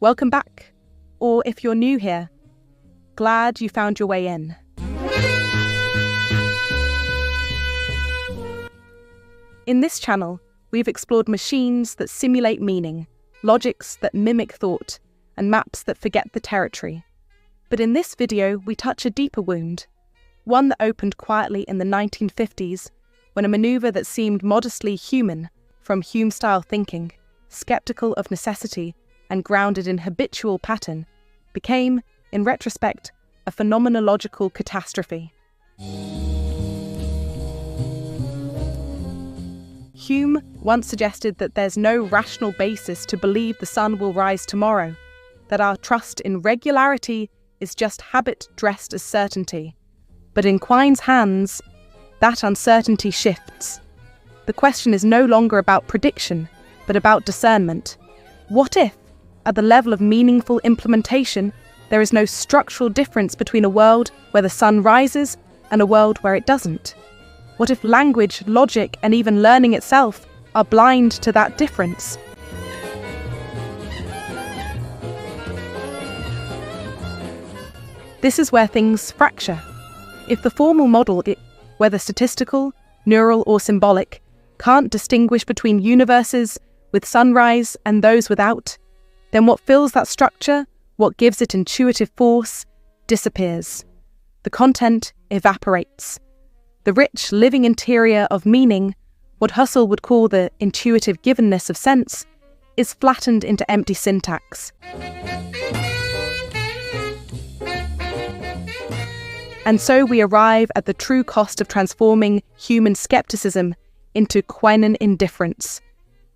Welcome back, or if you're new here, glad you found your way in. In this channel, we've explored machines that simulate meaning, logics that mimic thought, and maps that forget the territory. But in this video, we touch a deeper wound, one that opened quietly in the 1950s when a maneuver that seemed modestly human, from Hume-style thinking, skeptical of necessity and grounded in habitual pattern, became, in retrospect, a phenomenological catastrophe. Hume once suggested that there's no rational basis to believe the sun will rise tomorrow, that our trust in regularity is just habit dressed as certainty. But in Quine's hands, that uncertainty shifts. The question is no longer about prediction, but about discernment. What if, at the level of meaningful implementation, there is no structural difference between a world where the sun rises and a world where it doesn't? What if language, logic, and even learning itself are blind to that difference? This is where things fracture. If the formal model, whether statistical, neural, or symbolic, can't distinguish between universes with sunrise and those without, then what fills that structure, what gives it intuitive force, disappears. The content evaporates. The rich, living interior of meaning, what Husserl would call the intuitive givenness of sense, is flattened into empty syntax. And so we arrive at the true cost of transforming human skepticism into Quine indifference.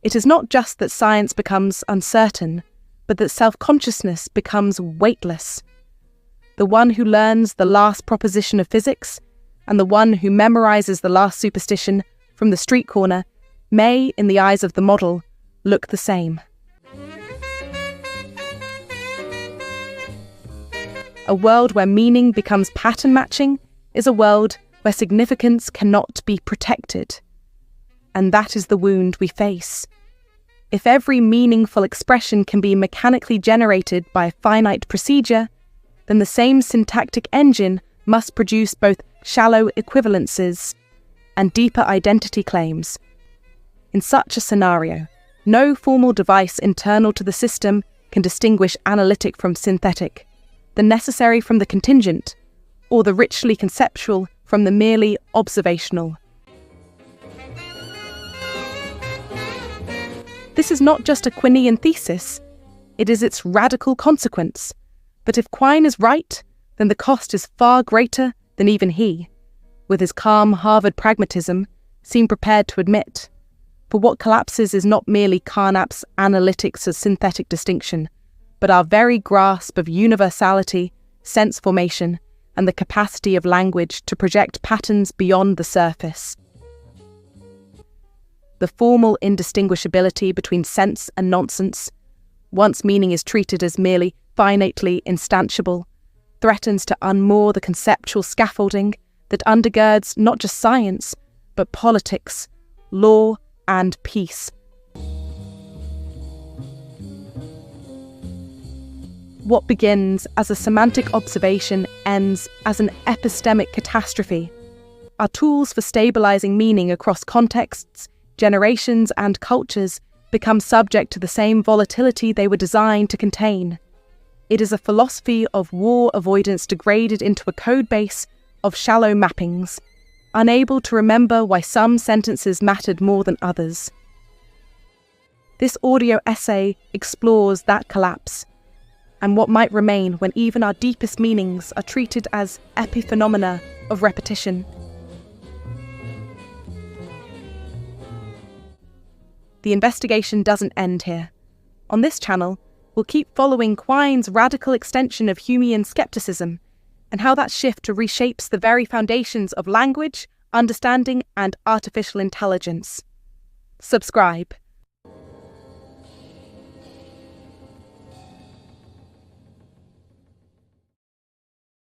It is not just that science becomes uncertain, but that self-consciousness becomes weightless. The one who learns the last proposition of physics and the one who memorizes the last superstition from the street corner may, in the eyes of the model, look the same. A world where meaning becomes pattern matching is a world where significance cannot be protected. And that is the wound we face. If every meaningful expression can be mechanically generated by a finite procedure, then the same syntactic engine must produce both shallow equivalences and deeper identity claims. In such a scenario, no formal device internal to the system can distinguish analytic from synthetic, the necessary from the contingent, or the richly conceptual from the merely observational. This is not just a Quinean thesis, it is its radical consequence. But if Quine is right, then the cost is far greater than even he, with his calm Harvard pragmatism, seemed prepared to admit. For what collapses is not merely Carnap's analytics as synthetic distinction, but our very grasp of universality, sense formation, and the capacity of language to project patterns beyond the surface. The formal indistinguishability between sense and nonsense, once meaning is treated as merely finitely instantiable, threatens to unmoor the conceptual scaffolding that undergirds not just science, but politics, law, and peace. What begins as a semantic observation ends as an epistemic catastrophe. Our tools for stabilizing meaning across contexts, generations, and cultures become subject to the same volatility they were designed to contain. It is a philosophy of war avoidance degraded into a codebase of shallow mappings, unable to remember why some sentences mattered more than others. This audio essay explores that collapse, and what might remain when even our deepest meanings are treated as epiphenomena of repetition. The investigation doesn't end here. On this channel, we'll keep following Quine's radical extension of Humean skepticism and how that shift reshapes the very foundations of language, understanding, and artificial intelligence. Subscribe.